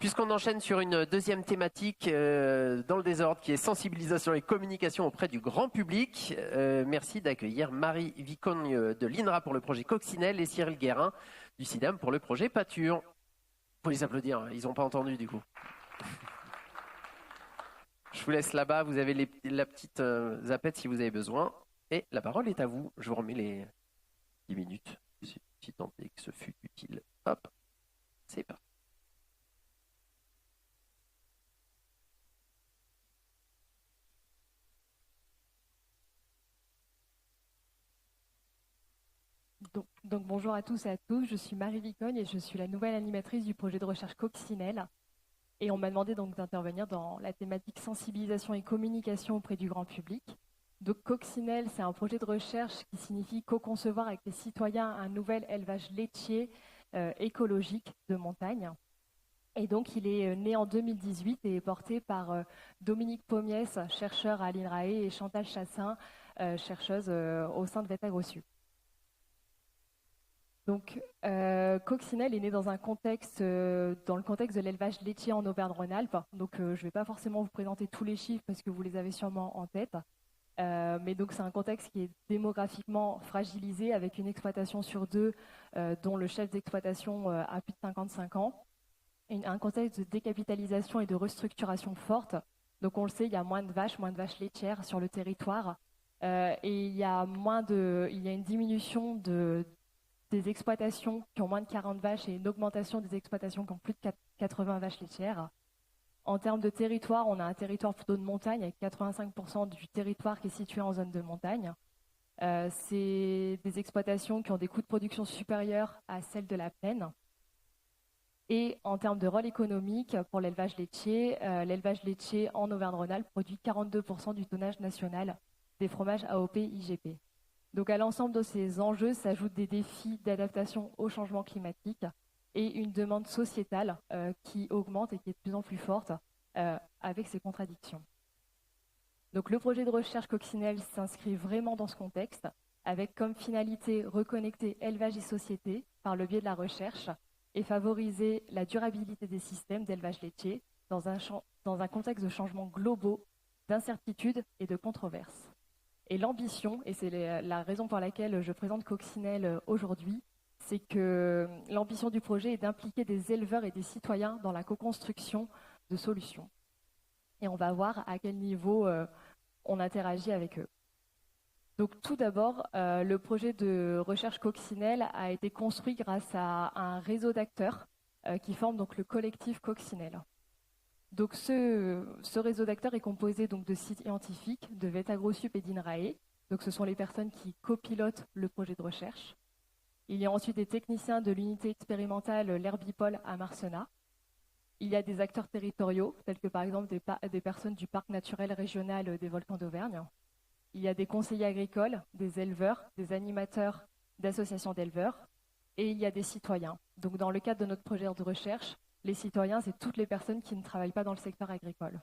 Puisqu'on enchaîne sur une deuxième thématique dans le désordre qui est sensibilisation et communication auprès du grand public, merci d'accueillir Marie Vicogne de l'INRA pour le projet Coccinelle et Cyril Guérin du CIDAM pour le projet Pâture. Vous pouvez les applaudir, hein, ils n'ont pas entendu du coup. Je vous laisse là-bas, vous avez la petite zapette si vous avez besoin. Et la parole est à vous. Je vous remets les 10 minutes, si tant est que ce fut utile. Hop, c'est parti. Donc bonjour à tous et à tous, je suis Marie Vicogne et je suis la nouvelle animatrice du projet de recherche Coccinelle. Et on m'a demandé donc d'intervenir dans la thématique sensibilisation et communication auprès du grand public. Donc Coccinelle, c'est un projet de recherche qui signifie co-concevoir avec les citoyens un nouvel élevage laitier écologique de montagne. Et donc il est né en 2018 et est porté par Dominique Pommiès, chercheur à l'INRAE, et Chantal Chassin, chercheuse au sein de VET-AgroSup. Donc, Coccinelle est né dans le contexte de l'élevage laitier en Auvergne-Rhône-Alpes. Donc, je ne vais pas forcément vous présenter tous les chiffres parce que vous les avez sûrement en tête. Mais donc, c'est un contexte qui est démographiquement fragilisé avec une exploitation sur deux dont le chef d'exploitation a plus de 55 ans. Et un contexte de décapitalisation et de restructuration forte. Donc, on le sait, il y a moins de vaches laitières sur le territoire. Et il y a une diminution des exploitations qui ont moins de 40 vaches et une augmentation des exploitations qui ont plus de 80 vaches laitières. En termes de territoire, on a un territoire plutôt de montagne avec 85% du territoire qui est situé en zone de montagne. C'est des exploitations qui ont des coûts de production supérieurs à celles de la plaine. Et en termes de rôle économique, pour l'élevage laitier en Auvergne-Rhône-Alpes produit 42% du tonnage national des fromages AOP IGP. Donc à l'ensemble de ces enjeux s'ajoutent des défis d'adaptation au changement climatique et une demande sociétale qui augmente et qui est de plus en plus forte avec ces contradictions. Donc le projet de recherche Coccinelle s'inscrit vraiment dans ce contexte avec comme finalité reconnecter élevage et société par le biais de la recherche et favoriser la durabilité des systèmes d'élevage laitier dans un contexte de changements globaux, d'incertitudes et de controverses. Et l'ambition, et c'est la raison pour laquelle je présente Coccinelle aujourd'hui, c'est que l'ambition du projet est d'impliquer des éleveurs et des citoyens dans la co-construction de solutions. Et on va voir à quel niveau on interagit avec eux. Donc tout d'abord, le projet de recherche Coccinelle a été construit grâce à un réseau d'acteurs qui forment donc le collectif Coccinelle. Donc ce réseau d'acteurs est composé donc de scientifiques, de VET-AgroSup et d'INRAE. Donc ce sont les personnes qui copilotent le projet de recherche. Il y a ensuite des techniciens de l'unité expérimentale l'Herbipole à Marcenat. Il y a des acteurs territoriaux, tels que par exemple des personnes du parc naturel régional des volcans d'Auvergne. Il y a des conseillers agricoles, des éleveurs, des animateurs d'associations d'éleveurs. Et il y a des citoyens. Donc dans le cadre de notre projet de recherche, les citoyens, c'est toutes les personnes qui ne travaillent pas dans le secteur agricole.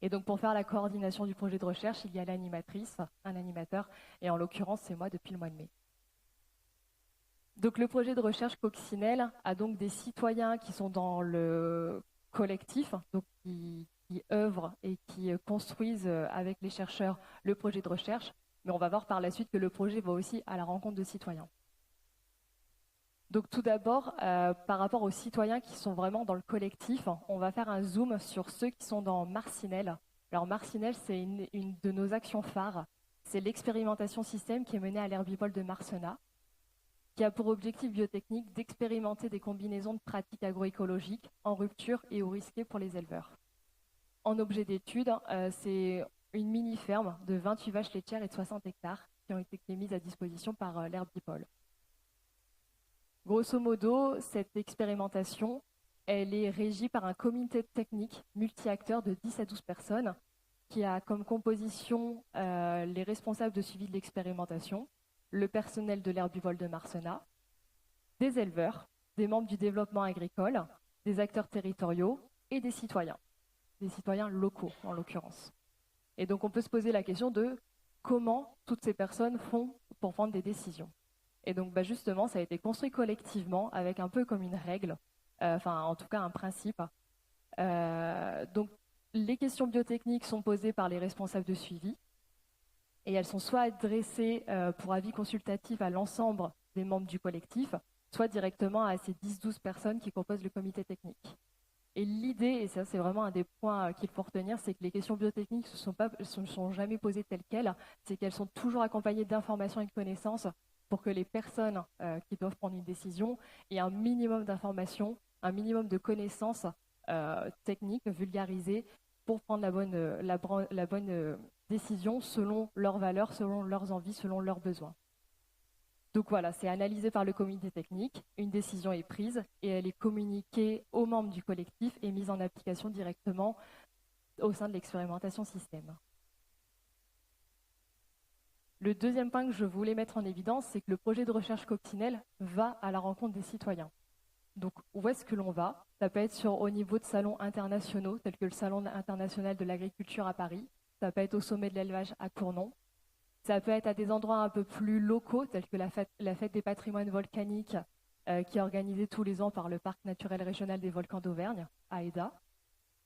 Et donc pour faire la coordination du projet de recherche, il y a l'animatrice, un animateur, et en l'occurrence, c'est moi depuis le mois de mai. Donc le projet de recherche Coccinelle a donc des citoyens qui sont dans le collectif, donc qui œuvrent et qui construisent avec les chercheurs le projet de recherche, mais on va voir par la suite que le projet va aussi à la rencontre de citoyens. Donc tout d'abord, par rapport aux citoyens qui sont vraiment dans le collectif, on va faire un zoom sur ceux qui sont dans Marcinelle. Alors Marcinelle, c'est une de nos actions phares. C'est l'expérimentation système qui est menée à l'Herbipole de Marcenat, qui a pour objectif biotechnique d'expérimenter des combinaisons de pratiques agroécologiques en rupture et ou risquées pour les éleveurs. En objet d'étude, c'est une mini-ferme de 28 vaches laitières et de 60 hectares qui ont été mises à disposition par l'Herbipole. Grosso modo, cette expérimentation, elle est régie par un comité technique multi-acteurs de 10 à 12 personnes qui a comme composition les responsables de suivi de l'expérimentation, le personnel de l'Herbipole de Marcenat, des éleveurs, des membres du développement agricole, des acteurs territoriaux et des citoyens locaux en l'occurrence. Et donc on peut se poser la question de comment toutes ces personnes font pour prendre des décisions. Et donc justement, ça a été construit collectivement avec un peu comme une règle. enfin en tout cas un principe. Donc les questions biotechniques sont posées par les responsables de suivi et elles sont soit adressées pour avis consultatif à l'ensemble des membres du collectif, soit directement à ces 10-12 personnes qui composent le comité technique. Et l'idée, et ça c'est vraiment un des points qu'il faut retenir, c'est que les questions biotechniques ne sont jamais posées telles quelles, c'est qu'elles sont toujours accompagnées d'informations et de connaissances pour que les personnes qui doivent prendre une décision aient un minimum d'informations, un minimum de connaissances techniques vulgarisées pour prendre la bonne décision selon leurs valeurs, selon leurs envies, selon leurs besoins. Donc voilà, c'est analysé par le comité technique, une décision est prise et elle est communiquée aux membres du collectif et mise en application directement au sein de l'expérimentation système. Le deuxième point que je voulais mettre en évidence, c'est que le projet de recherche coccinelle va à la rencontre des citoyens. Donc où est-ce que l'on va? Ça peut être au niveau de salons internationaux, tels que le Salon international de l'agriculture à Paris, ça peut être au sommet de l'élevage à Cournon, ça peut être à des endroits un peu plus locaux, tels que la fête des patrimoines volcaniques, qui est organisée tous les ans par le Parc naturel régional des volcans d'Auvergne, à Eda.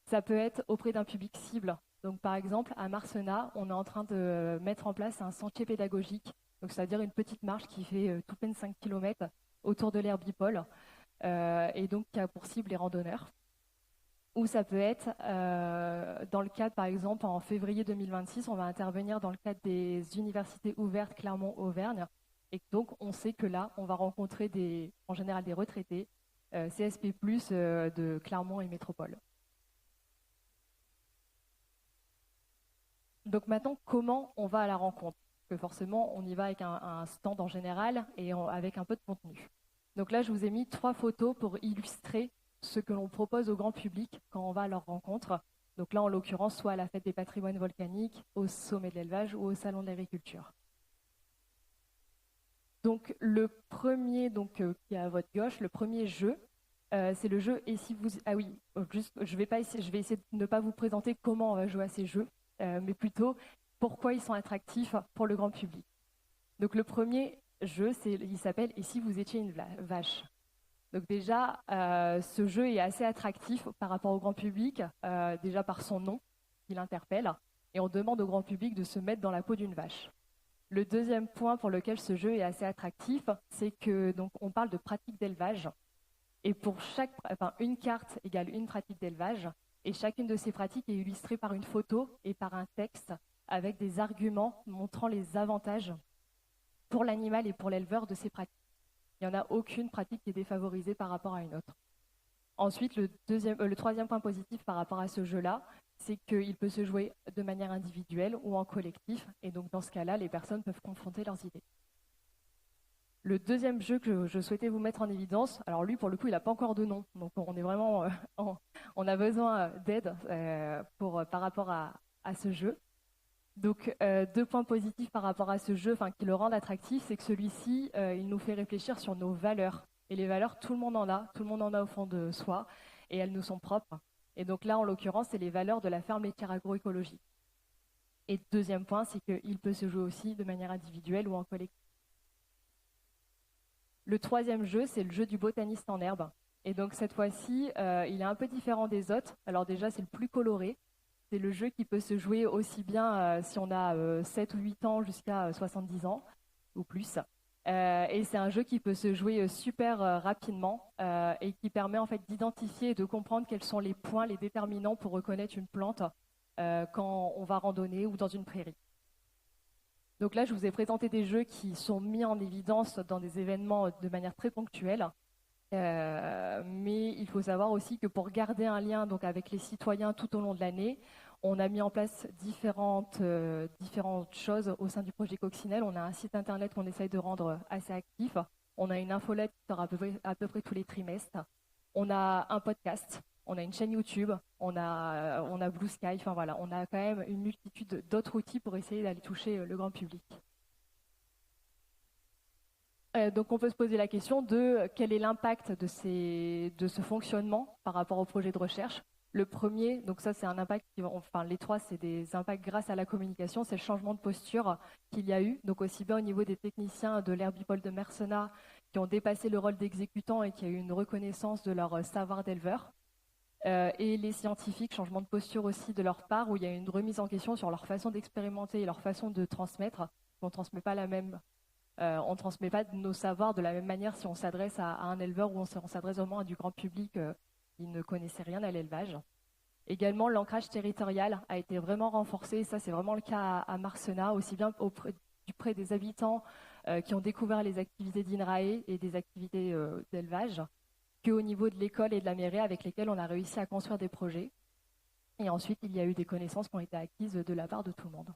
Ça peut être auprès d'un public cible. Donc, par exemple, à Marcenat, on est en train de mettre en place un sentier pédagogique, donc c'est-à-dire une petite marche qui fait tout peine 5 km autour de l'aire Bipole, et donc qui a pour cible les randonneurs. Ou ça peut être dans le cadre, par exemple, en février 2026, on va intervenir dans le cadre des universités ouvertes Clermont-Auvergne. Et donc, on sait que là, on va rencontrer en général des retraités, CSP+, de Clermont et Métropole. Donc maintenant, comment on va à la rencontre? Parce que forcément, on y va avec un stand en général et avec un peu de contenu. Donc là, je vous ai mis 3 photos pour illustrer ce que l'on propose au grand public quand on va à leur rencontre. Donc là, en l'occurrence, soit à la fête des patrimoines volcaniques, au sommet de l'élevage ou au salon de l'agriculture. Donc le premier, qui est à votre gauche, le premier jeu, c'est le jeu « Et si vous… » Ah oui, juste, je vais essayer de ne pas vous présenter comment on va jouer à ces jeux, mais plutôt pourquoi ils sont attractifs pour le grand public. Donc le premier jeu, il s'appelle « Et si vous étiez une vache ?» Donc déjà, ce jeu est assez attractif par rapport au grand public, déjà par son nom, il interpelle, et on demande au grand public de se mettre dans la peau d'une vache. Le deuxième point pour lequel ce jeu est assez attractif, c'est que donc on parle de pratique d'élevage, et pour une carte égale une pratique d'élevage, et chacune de ces pratiques est illustrée par une photo et par un texte avec des arguments montrant les avantages pour l'animal et pour l'éleveur de ces pratiques. Il n'y en a aucune pratique qui est défavorisée par rapport à une autre. Ensuite, le troisième point positif par rapport à ce jeu-là, c'est qu'il peut se jouer de manière individuelle ou en collectif, et donc dans ce cas-là, les personnes peuvent confronter leurs idées. Le deuxième jeu que je souhaitais vous mettre en évidence, alors lui, pour le coup, il n'a pas encore de nom, donc on est vraiment, on a besoin d'aide par rapport à ce jeu. Donc, 2 points positifs par rapport à ce jeu, qui le rendent attractif, c'est que celui-ci, il nous fait réfléchir sur nos valeurs. Et les valeurs, tout le monde en a au fond de soi, et elles nous sont propres. Et donc là, en l'occurrence, c'est les valeurs de la ferme laitière agroécologique. Et deuxième point, c'est qu'il peut se jouer aussi de manière individuelle ou en collectif. Le troisième jeu, c'est le jeu du botaniste en herbe. Et donc cette fois-ci, il est un peu différent des autres. Alors déjà, c'est le plus coloré. C'est le jeu qui peut se jouer aussi bien si on a 7 ou 8 ans jusqu'à 70 ans ou plus. Et c'est un jeu qui peut se jouer super rapidement et qui permet en fait d'identifier et de comprendre quels sont les points, les déterminants pour reconnaître une plante quand on va randonner ou dans une prairie. Donc là, je vous ai présenté des jeux qui sont mis en évidence dans des événements de manière très ponctuelle. Mais il faut savoir aussi que pour garder un lien donc, avec les citoyens tout au long de l'année, on a mis en place différentes choses au sein du projet Coccinelle. On a un site internet qu'on essaye de rendre assez actif. On a une infolette qui sort à peu près tous les trimestres. On a un podcast, on a une chaîne YouTube, on a Blue Sky. Enfin voilà, on a quand même une multitude d'autres outils pour essayer d'aller toucher le grand public. Donc on peut se poser la question de quel est l'impact de ce fonctionnement par rapport au projet de recherche. Le premier, donc ça c'est un impact, les 3 c'est des impacts grâce à la communication, c'est le changement de posture qu'il y a eu, donc aussi bien au niveau des techniciens de l'aire Bipole de Mercenat qui ont dépassé le rôle d'exécutants et qui a eu une reconnaissance de leur savoir d'éleveur. Et les scientifiques, changement de posture aussi de leur part, où il y a une remise en question sur leur façon d'expérimenter et leur façon de transmettre. On ne transmet pas on transmet pas nos savoirs de la même manière si on s'adresse à un éleveur ou on s'adresse vraiment à du grand public qui ne connaissait rien à l'élevage. Également, l'ancrage territorial a été vraiment renforcé. Ça, c'est vraiment le cas à Marcenat, aussi bien auprès des habitants qui ont découvert les activités d'INRAE et des activités d'élevage, qu'au niveau de l'école et de la mairie avec lesquelles on a réussi à construire des projets. Et ensuite, il y a eu des connaissances qui ont été acquises de la part de tout le monde.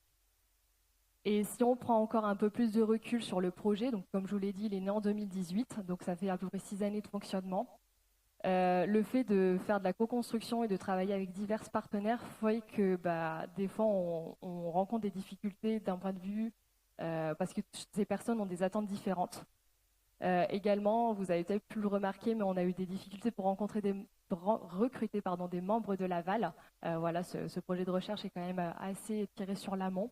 Et si on prend encore un peu plus de recul sur le projet, donc comme je vous l'ai dit, il est né en 2018, donc ça fait à peu près 6 années de fonctionnement. Le fait de faire de la co-construction et de travailler avec divers partenaires fait que des fois on rencontre des difficultés d'un point de vue parce que ces personnes ont des attentes différentes. Également, vous avez peut-être pu le remarquer, mais on a eu des difficultés pour recruter des membres de l'aval. Voilà, ce projet de recherche est quand même assez tiré sur l'amont.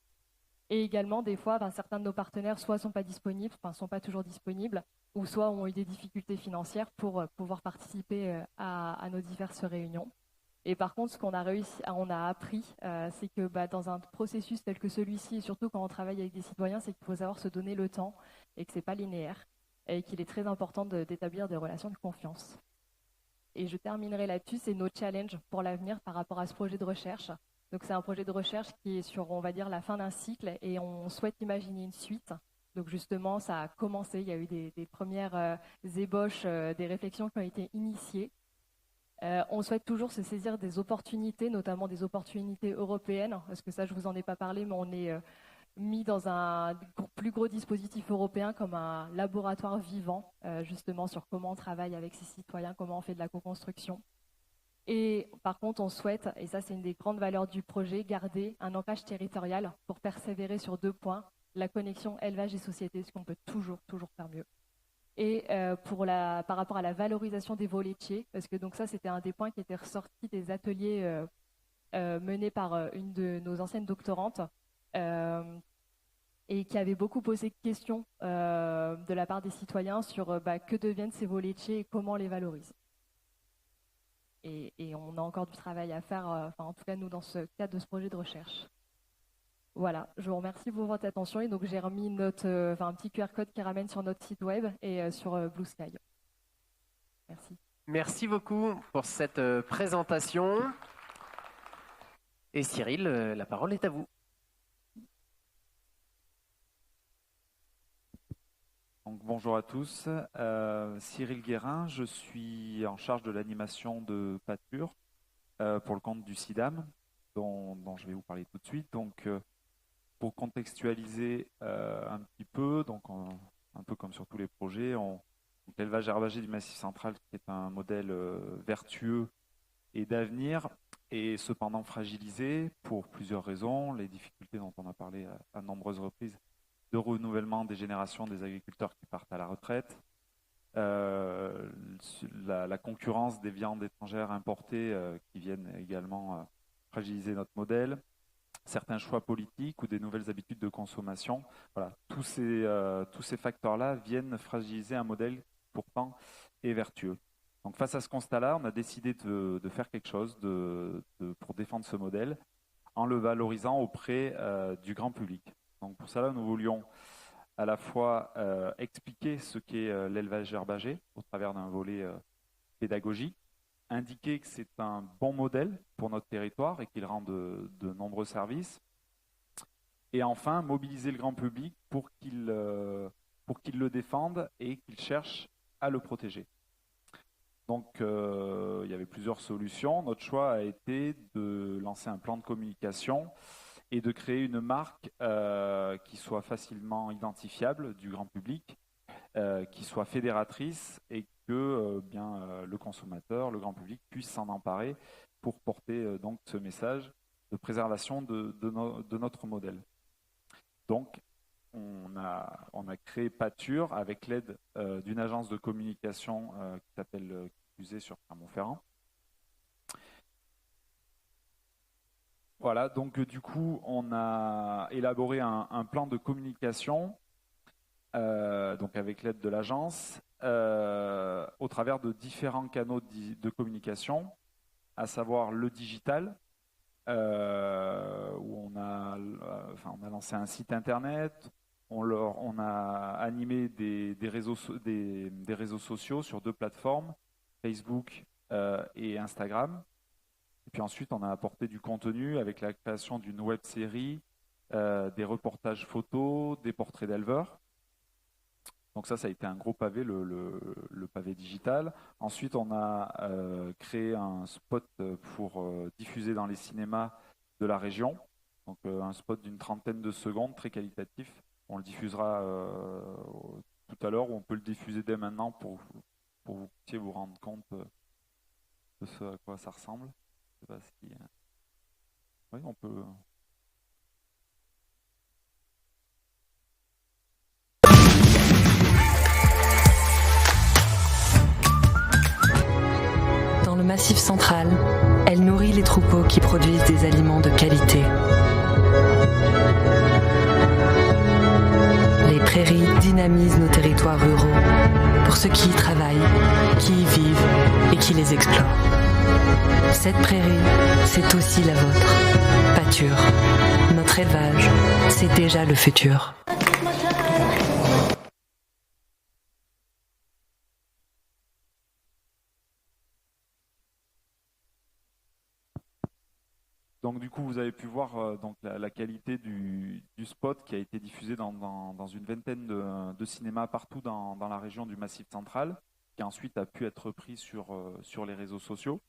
Et également, des fois, certains de nos partenaires soit sont pas disponibles, sont pas toujours disponibles, ou soit ont eu des difficultés financières pour pouvoir participer à nos diverses réunions. Et par contre, ce qu'on a appris, c'est que dans un processus tel que celui-ci, et surtout quand on travaille avec des citoyens, c'est qu'il faut savoir se donner le temps et que c'est pas linéaire et qu'il est très important d'établir des relations de confiance. Et je terminerai là-dessus, c'est nos challenges pour l'avenir par rapport à ce projet de recherche. Donc c'est un projet de recherche qui est sur, on va dire, la fin d'un cycle et on souhaite imaginer une suite. Donc justement, ça a commencé, il y a eu des premières ébauches, des réflexions qui ont été initiées. On souhaite toujours se saisir des opportunités, notamment des opportunités européennes, parce que ça, je ne vous en ai pas parlé, mais on est mis dans un plus gros dispositif européen comme un laboratoire vivant, justement sur comment on travaille avec ces citoyens, comment on fait de la co-construction. Et par contre, on souhaite, et ça c'est une des grandes valeurs du projet, garder un ancrage territorial pour persévérer sur 2 points, la connexion élevage et société, ce qu'on peut toujours faire mieux. Et par rapport à la valorisation des veaux laitiers, parce que donc ça c'était un des points qui était ressorti des ateliers menés par une de nos anciennes doctorantes, et qui avait beaucoup posé de questions de la part des citoyens sur que deviennent ces veaux laitiers et comment on les valorise. Et on a encore du travail à faire, en tout cas nous dans ce cadre de ce projet de recherche. Voilà, je vous remercie pour votre attention et donc j'ai remis un petit QR code qui ramène sur notre site web et sur Blue Sky. Merci. Merci beaucoup pour cette présentation. Et Cyril, la parole est à vous. Donc, bonjour à tous, Cyril Guérin, je suis en charge de l'animation de Pâture pour le compte du CIDAM, dont je vais vous parler tout de suite. Donc, pour contextualiser un petit peu, donc un peu comme sur tous les projets, l'élevage herbagé du Massif central qui est un modèle vertueux et d'avenir est cependant fragilisé pour plusieurs raisons, les difficultés dont on a parlé à nombreuses reprises de renouvellement des générations des agriculteurs qui partent à la retraite, la concurrence des viandes étrangères importées qui viennent également fragiliser notre modèle, certains choix politiques ou des nouvelles habitudes de consommation. Voilà, tous ces facteurs-là viennent fragiliser un modèle pourtant est vertueux. Donc face à ce constat-là, on a décidé de faire quelque chose pour défendre ce modèle en le valorisant auprès du grand public. Donc pour cela, nous voulions à la fois expliquer ce qu'est l'élevage herbagé au travers d'un volet pédagogique, indiquer que c'est un bon modèle pour notre territoire et qu'il rend de nombreux services, et enfin mobiliser le grand public pour qu'il le défende et qu'il cherche à le protéger. Donc il y avait plusieurs solutions. Notre choix a été de lancer un plan de communication et de créer une marque qui soit facilement identifiable du grand public, qui soit fédératrice et que le consommateur, le grand public puisse s'en emparer pour porter donc ce message de préservation de notre modèle. Donc, on a créé Pâture avec l'aide d'une agence de communication qui s'appelle Fusée sur Clermont-Ferrand. Voilà, donc du coup, on a élaboré un plan de communication donc avec l'aide de l'agence au travers de différents canaux de communication, à savoir le digital, où on a lancé un site internet, on a animé des réseaux sociaux sur 2 plateformes, Facebook et Instagram. Et puis ensuite, on a apporté du contenu avec la création d'une web série, des reportages photos, des portraits d'éleveurs. Donc ça a été un gros pavé, le pavé digital. Ensuite, on a créé un spot pour diffuser dans les cinémas de la région. Donc un spot d'une 30aine de secondes, très qualitatif. On le diffusera tout à l'heure, ou on peut le diffuser dès maintenant pour que vous puissiez vous rendre compte de ce à quoi ça ressemble. Je sais pas si... Oui, on peut... Dans le Massif central, elle nourrit les troupeaux qui produisent des aliments de qualité. Les prairies dynamisent nos territoires ruraux pour ceux qui y travaillent, qui y vivent et qui les explorent. Cette prairie, c'est aussi la vôtre. Pâture, notre élevage, c'est déjà le futur. Donc du coup, vous avez pu voir donc la qualité du spot qui a été diffusé dans une vingtaine de cinémas partout dans la région du Massif central, qui ensuite a pu être repris sur les réseaux sociaux.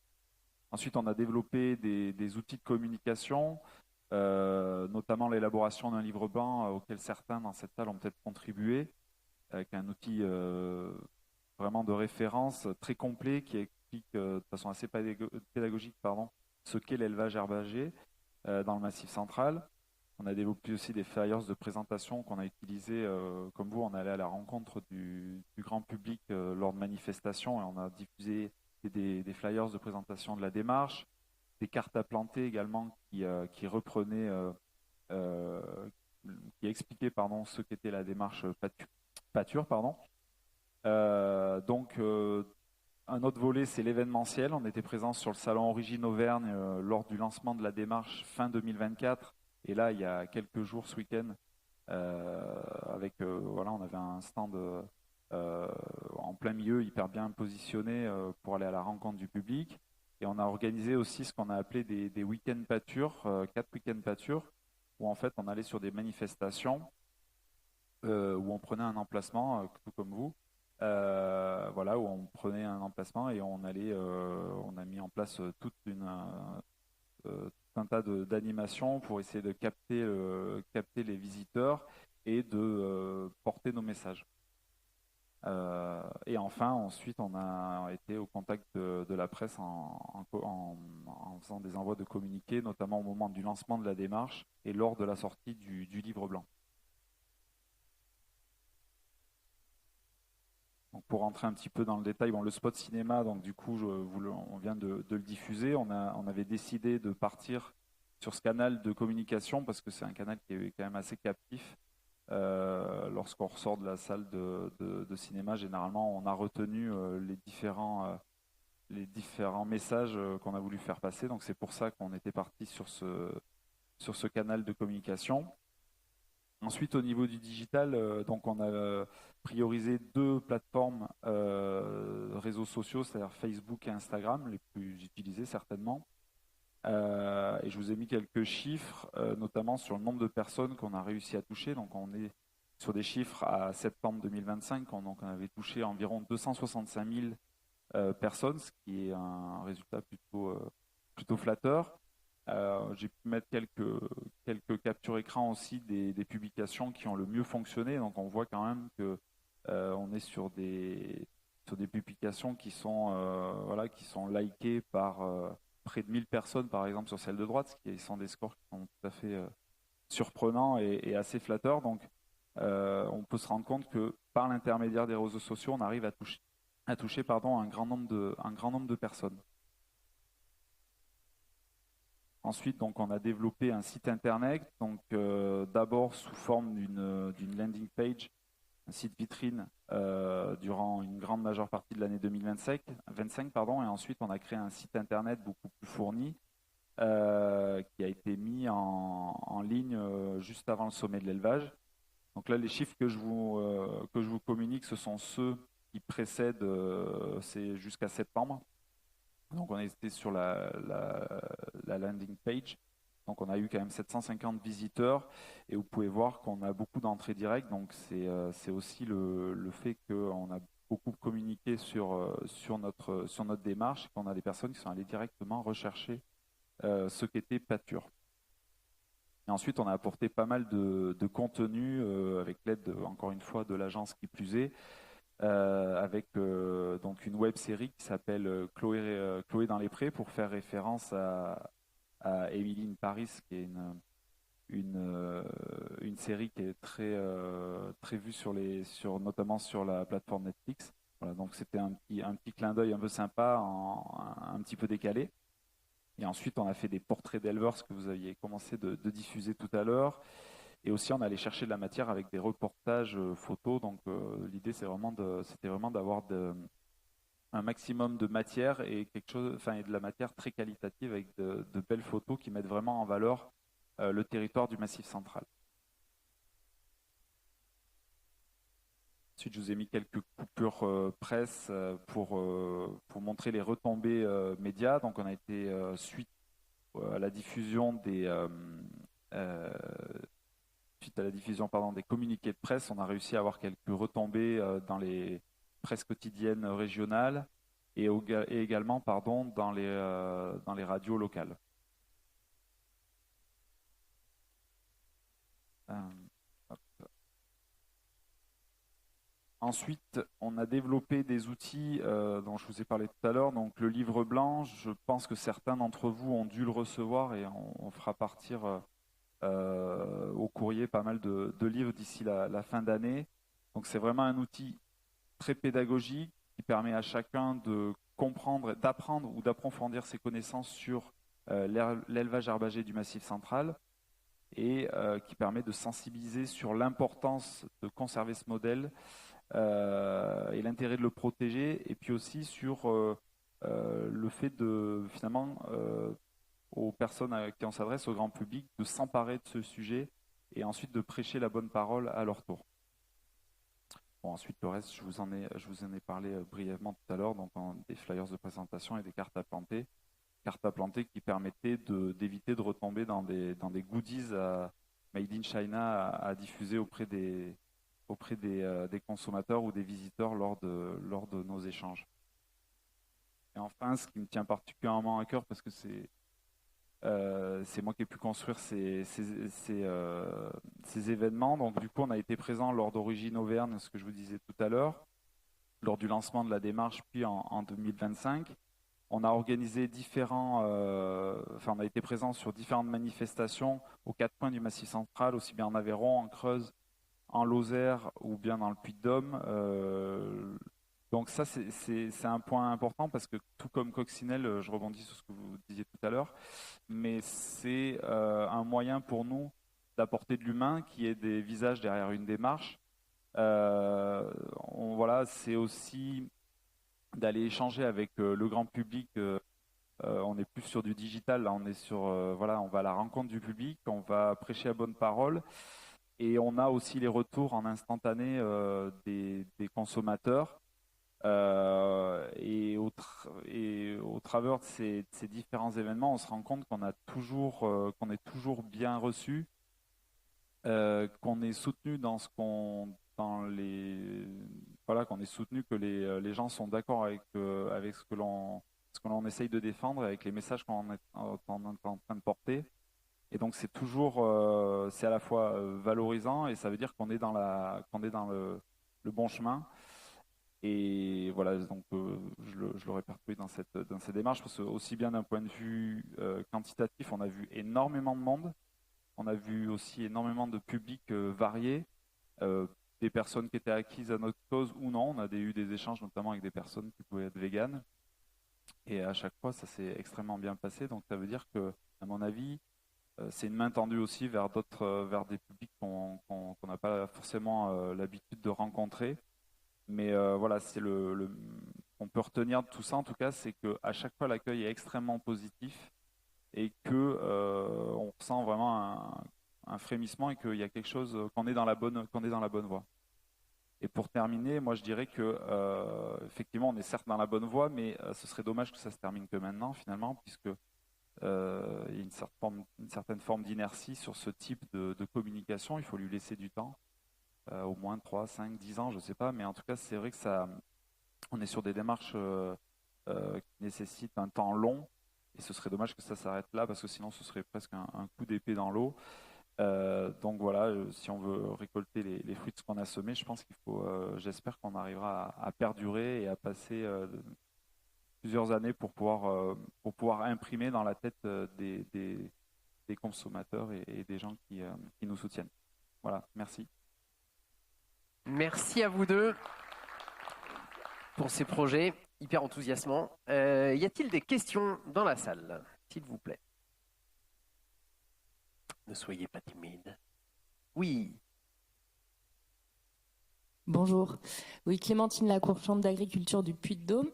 Ensuite, on a développé des outils de communication, notamment l'élaboration d'un livre blanc auquel certains dans cette salle ont peut-être contribué, avec un outil vraiment de référence très complet qui explique de façon assez pédagogique ce qu'est l'élevage herbager dans le Massif central. On a développé aussi des flyers de présentation qu'on a utilisés, comme vous, on allait à la rencontre du grand public lors de manifestations et on a diffusé des flyers de présentation de la démarche, des cartes à planter également qui reprenaient, qui expliquaient ce qu'était la démarche pâture. Un autre volet, c'est l'événementiel. On était présent sur le salon Origine Auvergne lors du lancement de la démarche fin 2024. Et là, il y a quelques jours, ce week-end, on avait un stand en plein milieu, hyper bien positionné pour aller à la rencontre du public. Et on a organisé aussi ce qu'on a appelé des week-ends pâture, 4 week-ends pâture, où en fait on allait sur des manifestations où on prenait un emplacement, tout comme vous. Où on prenait un emplacement et on a mis en place tout un tas d'animations pour essayer de capter les visiteurs et de porter nos messages. Et enfin, ensuite, on a été au contact de la presse en faisant des envois de communiqués, notamment au moment du lancement de la démarche et lors de la sortie du livre blanc. Donc pour rentrer un petit peu dans le détail, le spot cinéma, donc du coup, on vient de le diffuser. On avait décidé de partir sur ce canal de communication parce que c'est un canal qui est quand même assez captif. Lorsqu'on ressort de la salle de cinéma, généralement, on a retenu les différents messages qu'on a voulu faire passer. Donc c'est pour ça qu'on était parti sur ce canal de communication. Ensuite, au niveau du digital, donc on a priorisé 2 plateformes réseaux sociaux, c'est-à-dire Facebook et Instagram, les plus utilisés certainement. Et je vous ai mis quelques chiffres, notamment sur le nombre de personnes qu'on a réussi à toucher. Donc on est sur des chiffres à septembre 2025, donc on avait touché environ 265 000 personnes, ce qui est un résultat plutôt flatteur. J'ai pu mettre quelques captures écran aussi des publications qui ont le mieux fonctionné. Donc on voit quand même que on est sur des publications qui sont likées par près de 1000 personnes, par exemple sur celle de droite, ce qui sont des scores qui sont tout à fait surprenants et assez flatteurs. Donc on peut se rendre compte que par l'intermédiaire des réseaux sociaux, on arrive à toucher un grand nombre de personnes. Ensuite, donc, on a développé un site internet, donc d'abord sous forme d'une landing page, site vitrine durant une grande majeure partie de l'année 2025, et ensuite on a créé un site internet beaucoup plus fourni qui a été mis en ligne juste avant le sommet de l'élevage. Donc là, les chiffres que je vous communique, ce sont ceux qui précèdent, c'est jusqu'à septembre. Donc on était sur la landing page. Donc on a eu quand même 750 visiteurs et vous pouvez voir qu'on a beaucoup d'entrées directes. Donc c'est aussi le fait qu'on a beaucoup communiqué sur notre démarche et qu'on a des personnes qui sont allées directement rechercher ce qu'était Pâture. Et ensuite on a apporté pas mal de contenu avec l'aide encore une fois de l'agence qui plus est. Avec donc une web série qui s'appelle Chloé dans les prés pour faire référence à Emily in Paris, qui est une série qui est très vue notamment sur la plateforme Netflix. Voilà, donc c'était un petit clin d'œil un peu sympa, un petit peu décalé. Et ensuite on a fait des portraits d'éleveurs, ce que vous aviez commencé de diffuser tout à l'heure. Et aussi, on allait chercher de la matière avec des reportages photos. Donc, l'idée, c'était vraiment d'avoir un maximum de matière et et de la matière très qualitative avec de belles photos qui mettent vraiment en valeur le territoire du Massif central. Ensuite, je vous ai mis quelques coupures presse pour montrer les retombées médias. Donc, on a été suite à la diffusion des des communiqués de presse, on a réussi à avoir quelques retombées dans les presses quotidiennes régionales et également dans les radios locales. Ensuite, on a développé des outils dont je vous ai parlé tout à l'heure. Donc le livre blanc, je pense que certains d'entre vous ont dû le recevoir et on fera partir au courrier pas mal de livres d'ici la fin d'année. Donc c'est vraiment un outil très pédagogique qui permet à chacun de comprendre, d'apprendre ou d'approfondir ses connaissances sur l'élevage herbagé du Massif central et qui permet de sensibiliser sur l'importance de conserver ce modèle et l'intérêt de le protéger, et puis aussi sur le fait de finalement aux personnes à qui on s'adresse, au grand public, de s'emparer de ce sujet et ensuite de prêcher la bonne parole à leur tour. Bon, ensuite, le reste, je vous en ai parlé brièvement tout à l'heure, donc des flyers de présentation et des cartes à planter. Cartes à planter qui permettaient d'éviter de retomber dans des goodies made in China à diffuser auprès des consommateurs ou des visiteurs lors de nos échanges. Et enfin, ce qui me tient particulièrement à cœur, parce que c'est moi qui ai pu construire ces événements. Donc du coup, on a été présent lors d'Origine Auvergne, ce que je vous disais tout à l'heure, lors du lancement de la démarche, puis en 2025. On a organisé on a été présent sur différentes manifestations aux 4 coins du Massif central, aussi bien en Aveyron, en Creuse, en Lozère ou bien dans le Puy-de-Dôme. Donc ça, c'est un point important parce que tout comme Coccinelle, je rebondis sur ce que vous disiez tout à l'heure, mais c'est un moyen pour nous d'apporter de l'humain, qui est des visages derrière une démarche. C'est aussi d'aller échanger avec le grand public. On est plus sur du digital, là on est sur, on va à la rencontre du public, on va prêcher la bonne parole. Et on a aussi les retours en instantané des consommateurs. Et au travers de ces différents événements, on se rend compte qu'on est toujours bien reçu, qu'on est soutenu qu'on est soutenu, que les gens sont d'accord avec ce que l'on essaye de défendre, avec les messages qu'on est en train de porter. Et donc c'est à la fois valorisant, et ça veut dire qu'on est dans le bon chemin. Et voilà, donc je le répertorie dans cette démarche, parce que aussi bien d'un point de vue quantitatif, on a vu énormément de monde, on a vu aussi énormément de publics variés, des personnes qui étaient acquises à notre cause ou non. On a eu des échanges notamment avec des personnes qui pouvaient être véganes, et à chaque fois ça s'est extrêmement bien passé. Donc ça veut dire que, à mon avis, c'est une main tendue aussi vers des publics qu'on n'a pas forcément l'habitude de rencontrer. Mais voilà, on peut retenir de tout ça en tout cas, c'est qu'à chaque fois l'accueil est extrêmement positif et on ressent vraiment un frémissement et qu'il y a quelque chose, qu'on est dans la bonne voie. Et pour terminer, moi je dirais que effectivement on est certes dans la bonne voie, mais ce serait dommage que ça se termine que maintenant finalement, puisque il y a une certaine forme d'inertie sur ce type de communication. Il faut lui laisser du temps, au moins 3, 5, 10 ans, je ne sais pas, mais en tout cas c'est vrai que on est sur des démarches qui nécessitent un temps long, et ce serait dommage que ça s'arrête là, parce que sinon ce serait presque un coup d'épée dans l'eau. Donc voilà, si on veut récolter les fruits de ce qu'on a semé, je pense j'espère qu'on arrivera à perdurer et à passer plusieurs années pour pouvoir imprimer dans la tête des consommateurs et des gens qui nous soutiennent. Voilà, merci. Merci à vous deux pour ces projets hyper enthousiasmants. Y a-t-il des questions dans la salle, s'il vous plaît? Ne soyez pas timide. Oui. Bonjour. Oui, Clémentine Lacour, chambre d'agriculture du Puy-de-Dôme.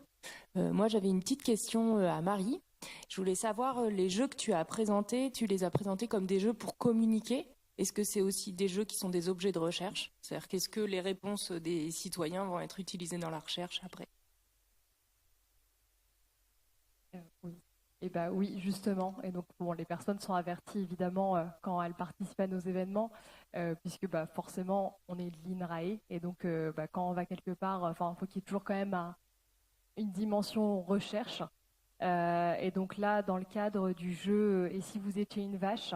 Moi, j'avais une petite question à Marie. Je voulais savoir, les jeux que tu as présentés, tu les as présentés comme des jeux pour communiquer. Est-ce que c'est aussi des jeux qui sont des objets de recherche? C'est-à-dire qu'est-ce que les réponses des citoyens vont être utilisées dans la recherche après? Oui. Et oui, justement. Et donc, les personnes sont averties évidemment quand elles participent à nos événements, puisque forcément, on est de l'INRAE. Et donc, quand on va quelque part, il faut qu'il y ait toujours quand même une dimension recherche. Et donc là, dans le cadre du jeu Et si vous étiez une vache,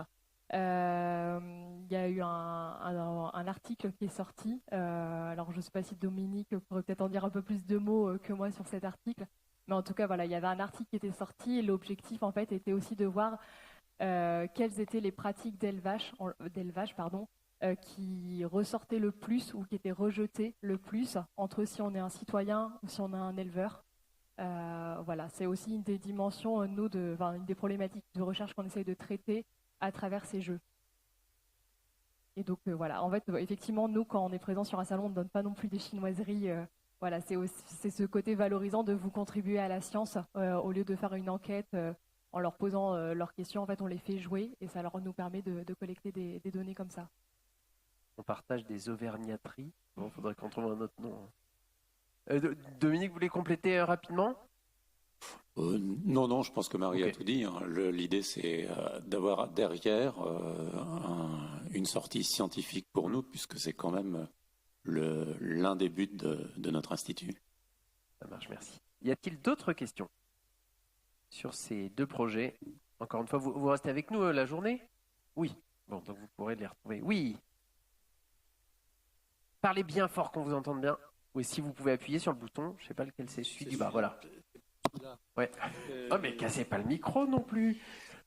il y a eu un article qui est sorti. Alors, je ne sais pas si Dominique pourrait peut-être en dire un peu plus de mots que moi sur cet article. Mais en tout cas, voilà, il y avait un article qui était sorti et l'objectif, en fait, était aussi de voir quelles étaient les pratiques d'élevage qui ressortaient le plus ou qui étaient rejetées le plus entre si on est un citoyen ou si on est un éleveur. Voilà, c'est aussi une des dimensions, une des problématiques de recherche qu'on essaye de traiter à travers ces jeux. Et donc, voilà, en fait, effectivement, nous, quand on est présent sur un salon, on ne donne pas non plus des chinoiseries. Voilà, c'est ce côté valorisant de vous contribuer à la science au lieu de faire une enquête en leur posant leurs questions. En fait, on les fait jouer et ça nous permet de collecter des données comme ça. On partage des auvergnateries. Bon, il faudrait qu'on trouve un autre nom. Dominique, vous voulez compléter rapidement? Non, je pense que Marie a tout dit. Hein. L'idée, c'est d'avoir derrière une sortie scientifique pour nous, puisque c'est quand même l'un des buts de notre institut. Ça marche, merci. Y a-t-il d'autres questions sur ces deux projets? Encore une fois, vous restez avec nous la journée? Oui. Bon, donc vous pourrez les retrouver. Oui. Parlez bien fort qu'on vous entende bien. Oui, si vous pouvez appuyer sur le bouton, je ne sais pas lequel c'est celui du bas, voilà. Ouais. Oh, mais cassez pas le micro non plus.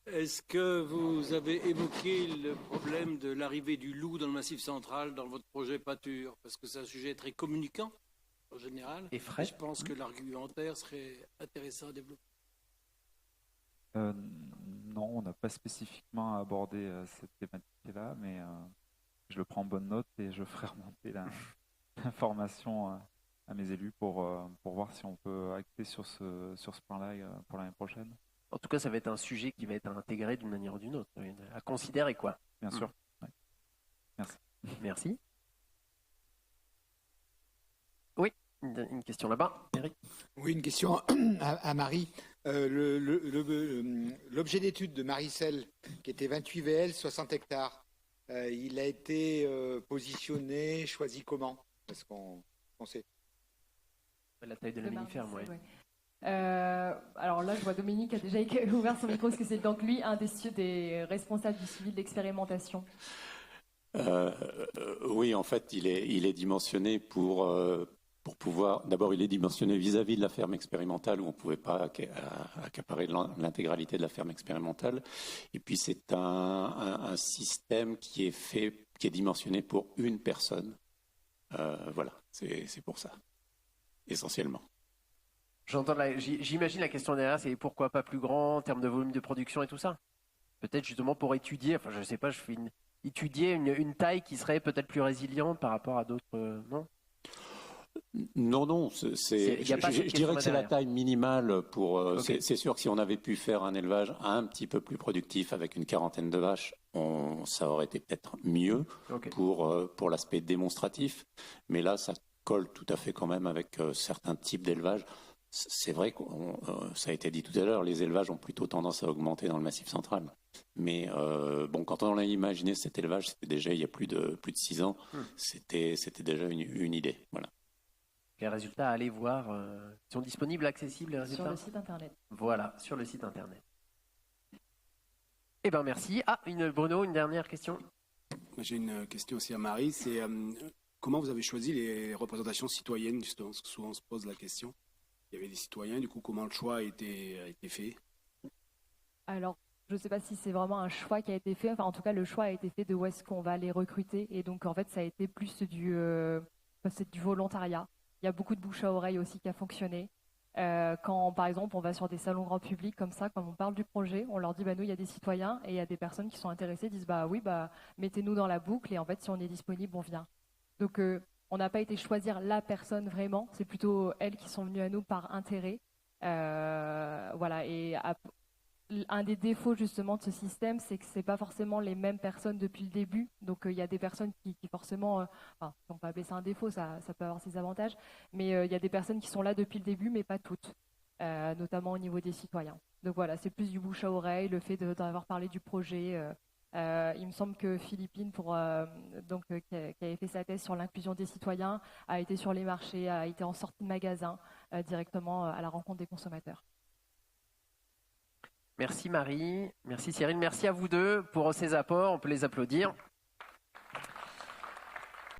Est-ce que vous avez évoqué le problème de l'arrivée du loup dans le Massif central dans votre projet Pâture? Parce que c'est un sujet très communicant en général. Et frais. Je pense que l'argumentaire serait intéressant à développer. Non, on n'a pas spécifiquement abordé cette thématique-là, mais je le prends en bonne note et je ferai remonter l'information à mes élus pour voir si on peut acter sur ce point-là pour l'année prochaine. En tout cas, ça va être un sujet qui va être intégré d'une manière ou d'une autre. À considérer, quoi. Bien sûr. Ouais. Merci. Merci. Oui, une question là-bas, Eric. Oui, une question à Marie. L'objet d'étude de Maricel, qui était 28 VL, 60 hectares, il a été positionné, choisi comment? Parce qu'on sait. La taille de la mammifère, oui. Ouais. Alors là, je vois Dominique a déjà ouvert son micro, parce que c'est donc lui un des responsables du suivi de l'expérimentation. Oui, en fait, il est dimensionné pour pouvoir... D'abord, il est dimensionné vis-à-vis de la ferme expérimentale où on ne pouvait pas accaparer l'intégralité de la ferme expérimentale. Et puis, c'est un système qui est dimensionné pour une personne. Voilà, c'est pour ça, essentiellement. J'imagine la question derrière, c'est pourquoi pas plus grand en termes de volume de production et tout ça? peut-être justement pour étudier, enfin je ne sais pas, étudier une taille qui serait peut-être plus résiliente par rapport à d'autres, non? Non, je dirais que c'est la taille minimale pour. Okay. C'est sûr que si on avait pu faire un élevage un petit peu plus productif avec une quarantaine de vaches, ça aurait été peut-être mieux pour l'aspect démonstratif. Mais là, ça colle tout à fait quand même avec certains types d'élevage. C'est vrai que ça a été dit tout à l'heure, les élevages ont plutôt tendance à augmenter dans le Massif central. Mais quand on a imaginé cet élevage, c'était déjà il y a plus de 6 ans, c'était déjà une idée. Voilà. Les résultats, allez voir. Ils sont disponibles, accessibles, les résultats? Sur le site internet. Voilà, sur le site internet. Eh bien, merci. Bruno, une dernière question. J'ai une question aussi à Marie. C'est comment vous avez choisi les représentations citoyennes, justement, parce que souvent on se pose la question. Il y avait des citoyens, du coup, comment le choix a été fait? Alors, je ne sais pas si c'est vraiment un choix qui a été fait. Enfin, en tout cas, le choix a été fait de où est-ce qu'on va les recruter. Et donc, en fait, ça a été plus du volontariat. Il y a beaucoup de bouche à oreille aussi qui a fonctionné. Quand, par exemple, on va sur des salons grand public comme ça, quand on parle du projet, on leur dit, nous, il y a des citoyens et il y a des personnes qui sont intéressées, disent, oui, mettez-nous dans la boucle et en fait, si on est disponible, on vient. Donc, on n'a pas été choisir la personne vraiment, c'est plutôt elles qui sont venues à nous par intérêt. Voilà, et un des défauts justement de ce système, c'est que c'est pas forcément les mêmes personnes depuis le début. Donc il y a des personnes qui forcément, on peut appeler ça un défaut, ça peut avoir ses avantages, mais il y a des personnes qui sont là depuis le début, mais pas toutes, notamment au niveau des citoyens. Donc voilà, c'est plus du bouche à oreille, le fait d'avoir parlé du projet. Il me semble que Philippine, qui avait fait sa thèse sur l'inclusion des citoyens, a été sur les marchés, a été en sortie de magasin, directement à la rencontre des consommateurs. Merci Marie, merci Cyril, merci à vous deux pour ces apports, on peut les applaudir.